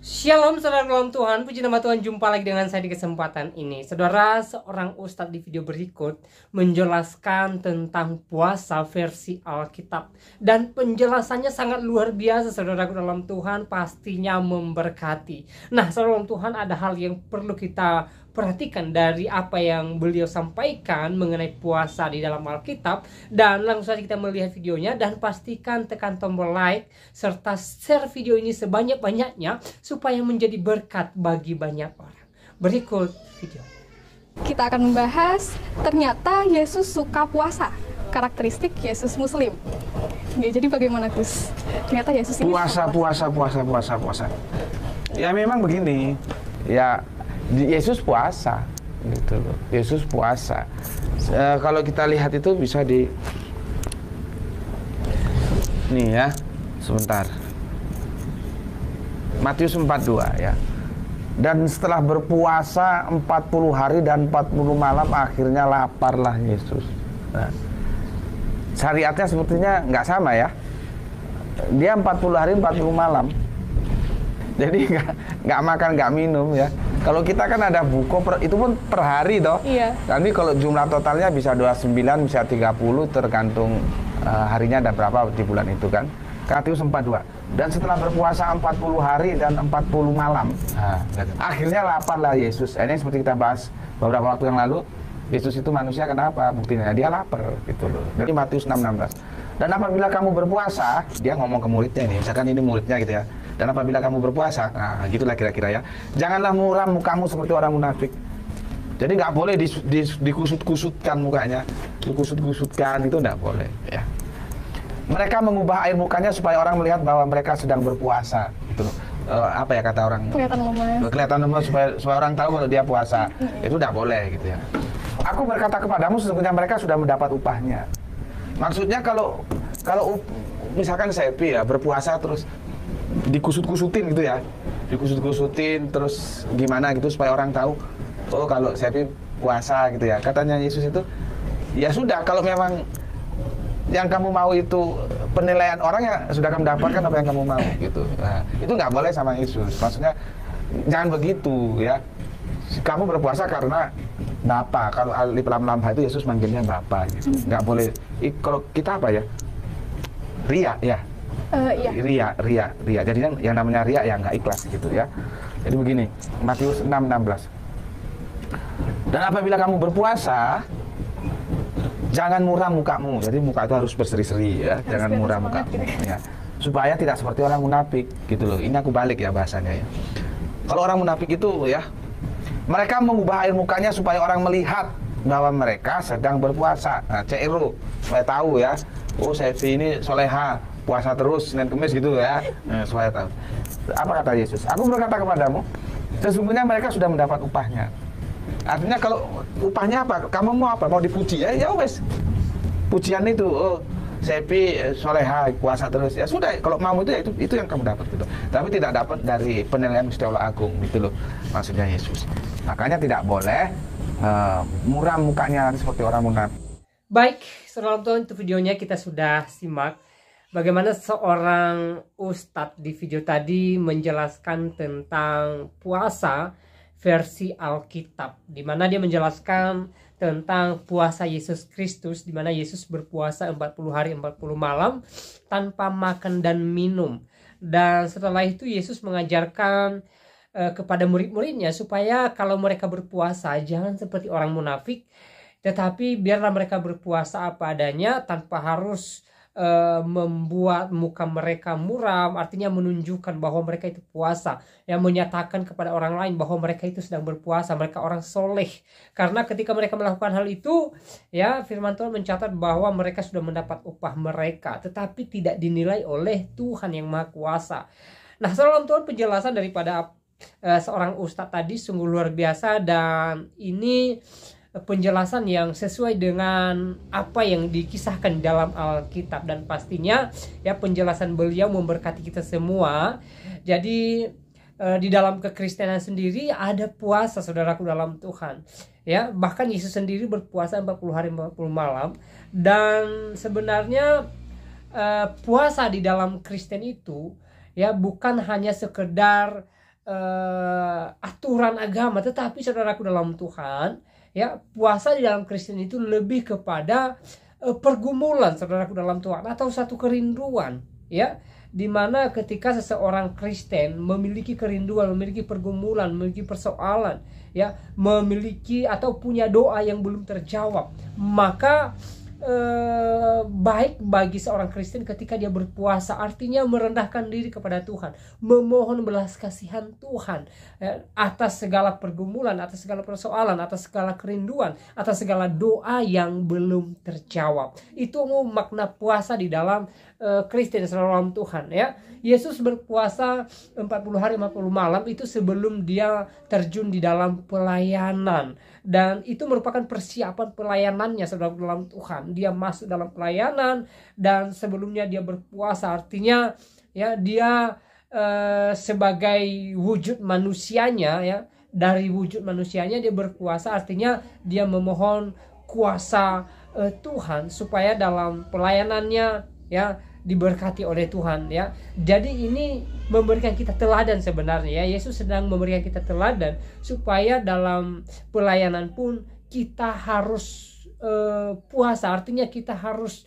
Shalom saudara dalam Tuhan, puji nama Tuhan, jumpa lagi dengan saya di kesempatan ini. Saudara, seorang ustadz di video berikut menjelaskan tentang puasa versi Alkitab. Dan penjelasannya sangat luar biasa saudaraku dalam Tuhan, pastinya memberkati. Nah saudara dalam Tuhan, ada hal yang perlu kita perhatikan dari apa yang beliau sampaikan mengenai puasa di dalam Alkitab. Dan langsung saja kita melihat videonya, dan pastikan tekan tombol like serta share video ini sebanyak-banyaknya supaya menjadi berkat bagi banyak orang. Berikut video. Kita akan membahas ternyata Yesus suka puasa, karakteristik Yesus Muslim. Ya, jadi bagaimana Gus? Ternyata Yesus ini puasa. Ya memang begini. Ya Yesus puasa gitu loh. Yesus puasa. Kalau kita lihat itu bisa di nih ya, sebentar. Matius 42 ya. Dan setelah berpuasa 40 hari dan 40 malam akhirnya laparlah Yesus. Nah, syariatnya sepertinya nggak sama ya. Dia 40 hari 40 malam. Jadi nggak makan nggak minum ya. Kalau kita kan ada buko itu pun per hari toh. Iya. Nanti kalau jumlah totalnya bisa 29, bisa 30 tergantung harinya ada berapa di bulan itu kan. Matius 42. Dan setelah berpuasa 40 hari dan 40 malam. Nah, akhirnya laparlah Yesus. Ini seperti kita bahas beberapa waktu yang lalu. Yesus itu manusia kenapa? Buktinya dia lapar gitu loh. Dari Matius 6:16. Dan apabila kamu berpuasa, dia ngomong ke muridnya nih, misalkan ini muridnya gitu ya. Dan apabila kamu berpuasa, nah gitulah kira-kira ya. Janganlah muram mukamu seperti orang munafik. Jadi nggak boleh dikusut-kusutkan mukanya, dikusut-kusutkan itu nggak boleh ya. Mereka mengubah air mukanya supaya orang melihat bahwa mereka sedang berpuasa gitu loh. Apa ya kata orang? Kelihatan lemah supaya orang tahu kalau dia puasa. Itu nggak boleh gitu ya. Aku berkata kepadamu sesungguhnya mereka sudah mendapat upahnya. Maksudnya kalau misalkan Sepi ya berpuasa terus dikusut-kusutin gitu ya, dikusut-kusutin terus gimana gitu supaya orang tahu, oh kalau Sepi puasa gitu ya. Katanya Yesus itu, ya sudah kalau memang yang kamu mau itu penilaian orang ya sudah kamu dapatkan apa yang kamu mau gitu. Nah, itu nggak boleh sama Yesus. Maksudnya jangan begitu ya. Kamu berpuasa karena Bapa. Kalau alif lam lam itu Yesus manggilnya Bapa gitu. Nggak boleh. Kalau kita apa ya? Ria ya. Iya. Ria. Jadi yang namanya ria ya nggak ikhlas gitu ya. Jadi begini, Matius 6:16. Dan apabila kamu berpuasa, jangan muram mukamu. Jadi muka itu harus berseri-seri ya. Jangan muram mukamu ya. Supaya tidak seperti orang munafik gitu loh. Ini aku balik ya bahasanya ya. Kalau orang munafik itu ya, mereka mengubah air mukanya supaya orang melihat bahwa mereka sedang berpuasa. Nah, CRO supaya tahu ya. Oh, Sevi ini soleha, puasa terus Senin Kamis gitu ya. Nah, supaya tahu. Apa kata Yesus? Aku berkata kepadamu, sesungguhnya mereka sudah mendapat upahnya. Artinya kalau upahnya apa? Kamu mau apa? Mau dipuji ya? Ya wes. Pujian itu, oh Sepi soleha, puasa terus. Ya sudah, kalau mau itu yang kamu dapat gitu. Tapi tidak dapat dari penilaian Gusti Allah Agung gitu loh. Maksudnya Yesus. Makanya tidak boleh muram mukanya seperti orang munafik. Baik, saudara Tuhan, itu videonya kita sudah simak. Bagaimana seorang ustadz di video tadi menjelaskan tentang puasa versi Alkitab, di mana dia menjelaskan tentang puasa Yesus Kristus, di mana Yesus berpuasa 40 hari 40 malam tanpa makan dan minum. Dan setelah itu Yesus mengajarkan kepada murid-muridnya supaya kalau mereka berpuasa jangan seperti orang munafik, tetapi biarlah mereka berpuasa apa adanya tanpa harus membuat muka mereka muram, artinya menunjukkan bahwa mereka itu puasa, yang menyatakan kepada orang lain bahwa mereka itu sedang berpuasa, mereka orang soleh. Karena ketika mereka melakukan hal itu, ya firman Tuhan mencatat bahwa mereka sudah mendapat upah mereka, tetapi tidak dinilai oleh Tuhan yang Maha Kuasa. Nah, saudara Tuhan, penjelasan daripada seorang ustadz tadi sungguh luar biasa, dan ini penjelasan yang sesuai dengan apa yang dikisahkan dalam Alkitab, dan pastinya ya penjelasan beliau memberkati kita semua. Jadi di dalam kekristenan sendiri ada puasa saudaraku dalam Tuhan ya, bahkan Yesus sendiri berpuasa 40 hari 40 malam. Dan sebenarnya puasa di dalam Kristen itu ya bukan hanya sekedar aturan agama, tetapi saudaraku dalam Tuhan, ya, puasa di dalam Kristen itu lebih kepada pergumulan saudaraku dalam Tuhan, atau satu kerinduan, ya, dimana ketika seseorang Kristen memiliki kerinduan, memiliki pergumulan, memiliki persoalan, ya, memiliki atau punya doa yang belum terjawab, maka baik bagi seorang Kristen ketika dia berpuasa, artinya merendahkan diri kepada Tuhan, memohon belas kasihan Tuhan atas segala pergumulan, atas segala persoalan, atas segala kerinduan, atas segala doa yang belum terjawab. Itu makna puasa di dalam Kristen dalam Tuhan, ya. Yesus berpuasa 40 hari 40 malam itu sebelum dia terjun di dalam pelayanan, dan itu merupakan persiapan pelayanannya saudara dalam Tuhan. Dia masuk dalam pelayanan, dan sebelumnya dia berpuasa, artinya, ya, dia sebagai wujud manusianya, ya, dari wujud manusianya dia berpuasa, artinya dia memohon kuasa Tuhan supaya dalam pelayanannya, ya, diberkati oleh Tuhan, ya. Jadi ini memberikan kita teladan sebenarnya, ya. Yesus sedang memberikan kita teladan supaya dalam pelayanan pun kita harus puasa, artinya kita harus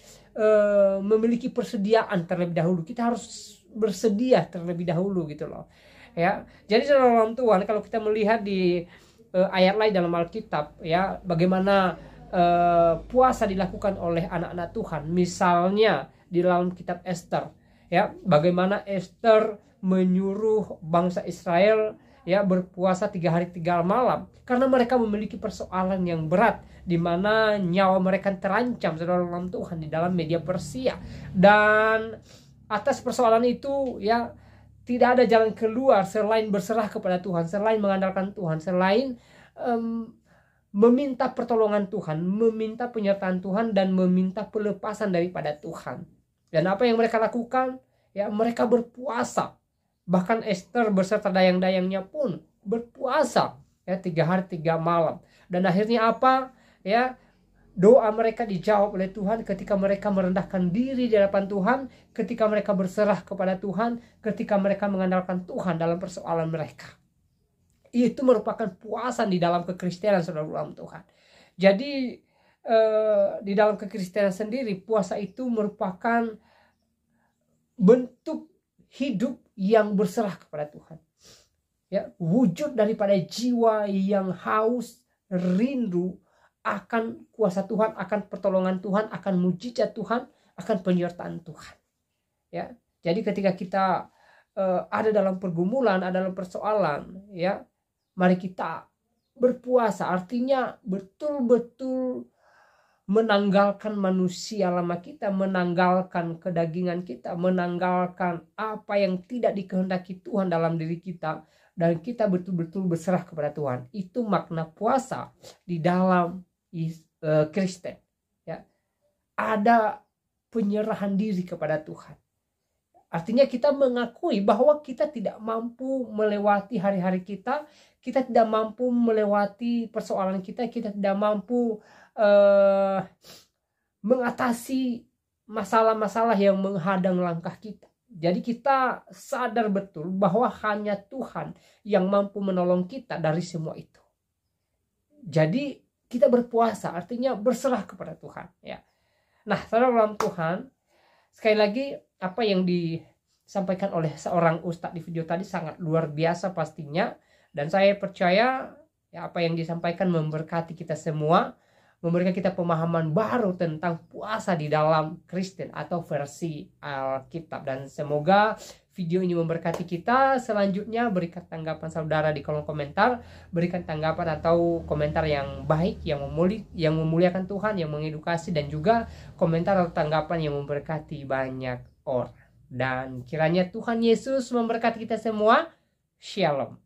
memiliki persediaan terlebih dahulu. Kita harus bersedia terlebih dahulu gitu loh, ya. Jadi dalam Tuhan, kalau kita melihat di ayat lain dalam Alkitab, ya, bagaimana puasa dilakukan oleh anak-anak Tuhan, misalnya di dalam kitab Ester, ya, bagaimana Ester menyuruh bangsa Israel, ya, berpuasa 3 hari 3 malam karena mereka memiliki persoalan yang berat, di mana nyawa mereka terancam saudara dalam Tuhan di dalam media Persia, dan atas persoalan itu, ya, tidak ada jalan keluar selain berserah kepada Tuhan, selain mengandalkan Tuhan, selain meminta pertolongan Tuhan, meminta penyertaan Tuhan, dan meminta pelepasan daripada Tuhan. Dan apa yang mereka lakukan? Ya, mereka berpuasa. Bahkan Ester beserta dayang-dayangnya pun berpuasa, ya, 3 hari 3 malam. Dan akhirnya apa? Ya, doa mereka dijawab oleh Tuhan ketika mereka merendahkan diri di hadapan Tuhan, ketika mereka berserah kepada Tuhan, ketika mereka mengandalkan Tuhan dalam persoalan mereka. Itu merupakan puasa di dalam kekristenan saudara dalam Tuhan. Jadi di dalam kekristenan sendiri, puasa itu merupakan bentuk hidup yang berserah kepada Tuhan, ya, wujud daripada jiwa yang haus rindu akan kuasa Tuhan, akan pertolongan Tuhan, akan mujizat Tuhan, akan penyertaan Tuhan, ya. Jadi ketika kita ada dalam pergumulan, ada dalam persoalan, ya, mari kita berpuasa, artinya betul-betul menanggalkan manusia lama kita, menanggalkan kedagingan kita, menanggalkan apa yang tidak dikehendaki Tuhan dalam diri kita, dan kita betul-betul berserah kepada Tuhan. Itu makna puasa di dalam Kristen, ya. Ada penyerahan diri kepada Tuhan. Artinya kita mengakui bahwa kita tidak mampu melewati hari-hari kita, kita tidak mampu melewati persoalan kita, kita tidak mampu mengatasi masalah-masalah yang menghadang langkah kita. Jadi kita sadar betul bahwa hanya Tuhan yang mampu menolong kita dari semua itu. Jadi kita berpuasa, artinya berserah kepada Tuhan, ya. Nah, saudara dalam Tuhan, sekali lagi apa yang disampaikan oleh seorang ustadz di video tadi sangat luar biasa pastinya, dan saya percaya, ya, apa yang disampaikan memberkati kita semua, memberikan kita pemahaman baru tentang puasa di dalam Kristen atau versi Alkitab. Dan semoga video ini memberkati kita. Selanjutnya berikan tanggapan saudara di kolom komentar, berikan tanggapan atau komentar yang baik, yang memuliakan Tuhan, yang mengedukasi, dan juga komentar atau tanggapan yang memberkati banyak orang. Dan kiranya Tuhan Yesus memberkati kita semua. Shalom.